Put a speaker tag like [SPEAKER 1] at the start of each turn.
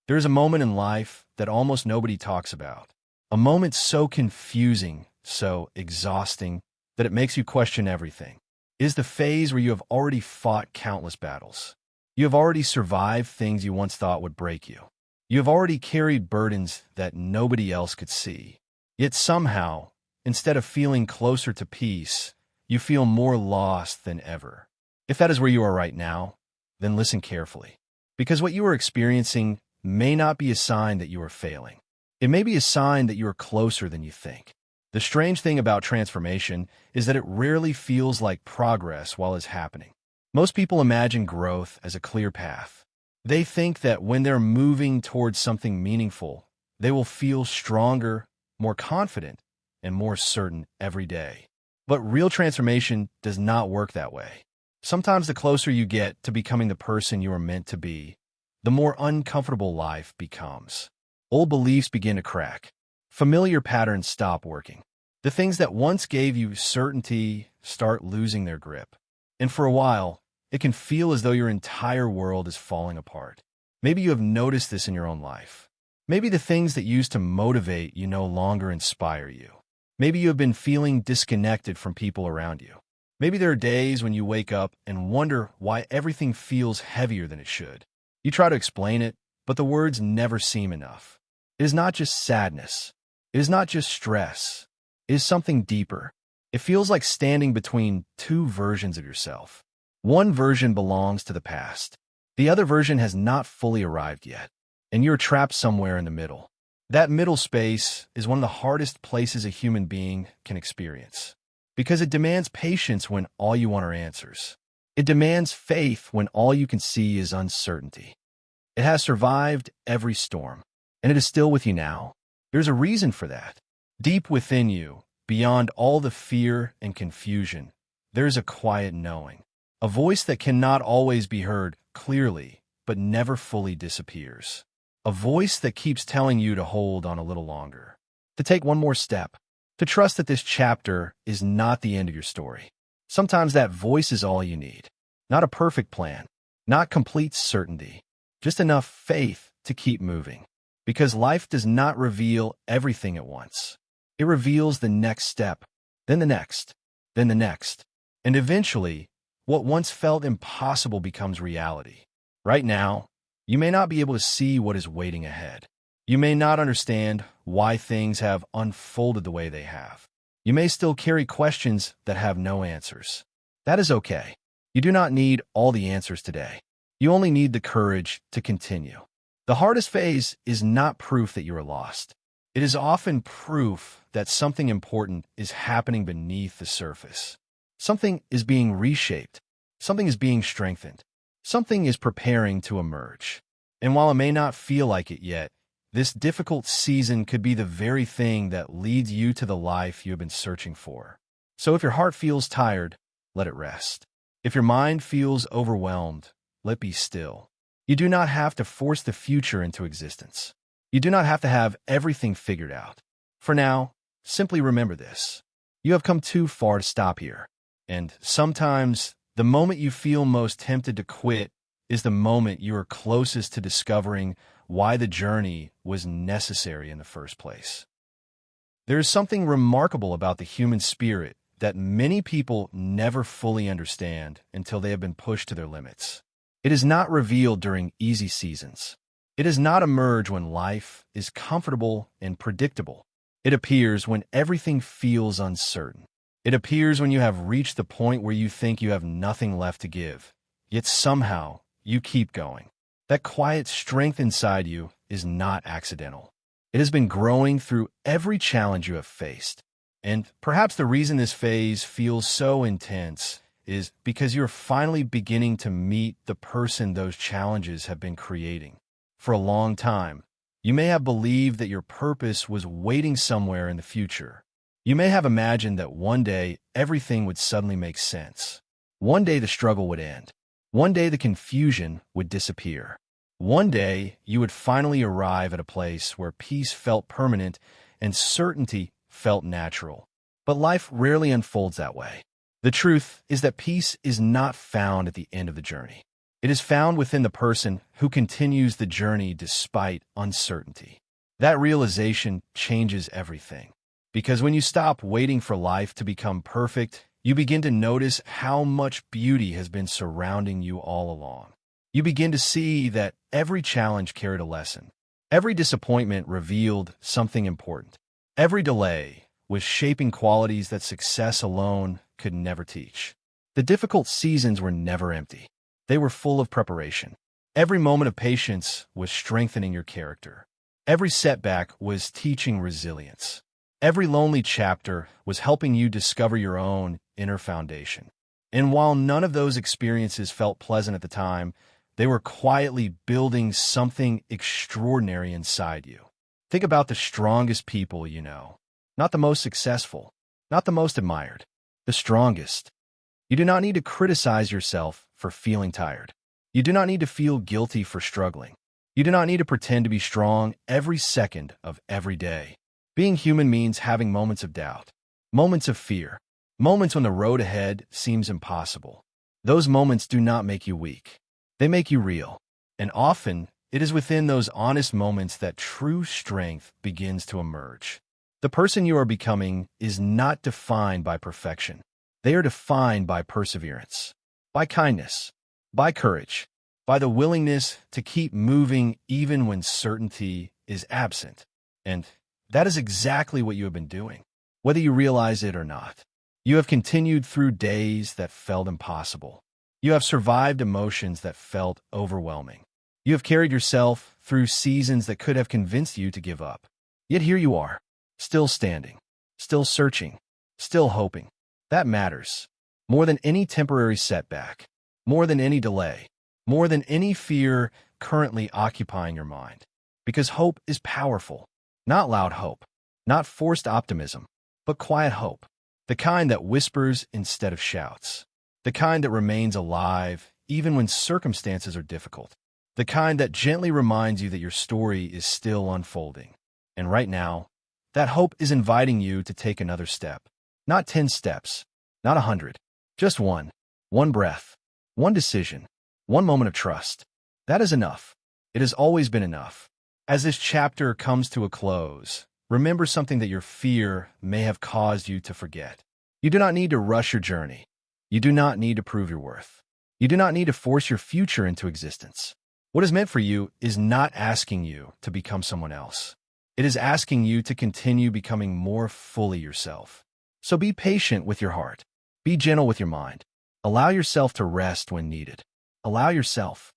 [SPEAKER 1] There is a moment in life that almost nobody talks about. A moment so confusing, so exhausting, that it makes you question everything. It is the phase where you have already fought countless battles. You have already survived things you once thought would break you. You have already carried burdens that nobody else could see. Yet somehow, instead of feeling closer to peace, you feel more lost than ever. If that is where you are right now, then listen carefully. Because what you are experiencing may not be a sign that you are failing. It may be a sign that you are closer than you think. The strange thing about transformation is that it rarely feels like progress while it's happening. Most people imagine growth as a clear path. They think that when they're moving towards something meaningful, they will feel stronger, more confident, and more certain every day. But real transformation does not work that way. Sometimes the closer you get to becoming the person you are meant to be, the more uncomfortable life becomes. Old beliefs begin to crack. Familiar patterns stop working. The things that once gave you certainty start losing their grip. And for a while, it can feel as though your entire world is falling apart. Maybe you have noticed this in your own life. Maybe the things that used to motivate you no longer inspire you. Maybe you have been feeling disconnected from people around you. Maybe there are days when you wake up and wonder why everything feels heavier than it should. You try to explain it, but the words never seem enough. It is not just sadness. It is not just stress. It is something deeper. It feels like standing between two versions of yourself. One version belongs to the past. The other version has not fully arrived yet, and you're trapped somewhere in the middle. That middle space is one of the hardest places a human being can experience, because it demands patience when all you want are answers. It demands faith when all you can see is uncertainty. It has survived every storm, and it is still with you now. There's a reason for that. Deep within you, beyond all the fear and confusion, there is a quiet knowing. A voice that cannot always be heard clearly, but never fully disappears. A voice that keeps telling you to hold on a little longer, to take one more step, to trust that this chapter is not the end of your story. Sometimes that voice is all you need. Not a perfect plan, not complete certainty, just enough faith to keep moving. Because life does not reveal everything at once. It reveals the next step, then the next, then the next. And eventually, what once felt impossible becomes reality. Right now, you may not be able to see what is waiting ahead. You may not understand why things have unfolded the way they have. You may still carry questions that have no answers. That is okay. You do not need all the answers today. You only need the courage to continue. The hardest phase is not proof that you are lost. It is often proof that something important is happening beneath the surface. Something is being reshaped. Something is being strengthened. Something is preparing to emerge. And while it may not feel like it yet, this difficult season could be the very thing that leads you to the life you have been searching for. So if your heart feels tired, let it rest. If your mind feels overwhelmed, let be still. You do not have to force the future into existence. You do not have to have everything figured out. For now, simply remember this. You have come too far to stop here. And sometimes, the moment you feel most tempted to quit is the moment you are closest to discovering why the journey was necessary in the first place. There is something remarkable about the human spirit that many people never fully understand until they have been pushed to their limits. It is not revealed during easy seasons. It does not emerge when life is comfortable and predictable. It appears when everything feels uncertain. It appears when you have reached the point where you think you have nothing left to give, yet somehow you keep going. That quiet strength inside you is not accidental. It has been growing through every challenge you have faced. And perhaps the reason this phase feels so intense is because you're finally beginning to meet the person those challenges have been creating. For a long time, you may have believed that your purpose was waiting somewhere in the future. You may have imagined that one day everything would suddenly make sense. One day the struggle would end. One day the confusion would disappear. One day you would finally arrive at a place where peace felt permanent and certainty felt natural. But life rarely unfolds that way. The truth is that peace is not found at the end of the journey. It is found within the person who continues the journey despite uncertainty. That realization changes everything. Because when you stop waiting for life to become perfect, you begin to notice how much beauty has been surrounding you all along. You begin to see that every challenge carried a lesson. Every disappointment revealed something important. Every delay was shaping qualities that success alone could never teach. The difficult seasons were never empty. They were full of preparation. Every moment of patience was strengthening your character. Every setback was teaching resilience. Every lonely chapter was helping you discover your own inner foundation. And while none of those experiences felt pleasant at the time, they were quietly building something extraordinary inside you. Think about the strongest people you know. Not the most successful, not the most admired, the strongest. You do not need to criticize yourself for feeling tired. You do not need to feel guilty for struggling. You do not need to pretend to be strong every second of every day. Being human means having moments of doubt, moments of fear, moments when the road ahead seems impossible. Those moments do not make you weak. They make you real. And often, it is within those honest moments that true strength begins to emerge. The person you are becoming is not defined by perfection. They are defined by perseverance, by kindness, by courage, by the willingness to keep moving even when certainty is absent. And that is exactly what you have been doing, whether you realize it or not. You have continued through days that felt impossible. You have survived emotions that felt overwhelming. You have carried yourself through seasons that could have convinced you to give up. Yet here you are, still standing, still searching, still hoping. That matters. More than any temporary setback, more than any delay, more than any fear currently occupying your mind. Because hope is powerful. Not loud hope, not forced optimism, but quiet hope. The kind that whispers instead of shouts. The kind that remains alive even when circumstances are difficult. The kind that gently reminds you that your story is still unfolding. And right now, that hope is inviting you to take another step. Not 10 steps, not 100. Just one. One breath. One decision. One moment of trust. That is enough. It has always been enough. As this chapter comes to a close, remember something that your fear may have caused you to forget. You do not need to rush your journey. You do not need to prove your worth. You do not need to force your future into existence. What is meant for you is not asking you to become someone else. It is asking you to continue becoming more fully yourself. So be patient with your heart. Be gentle with your mind. Allow yourself to rest when needed. Allow yourself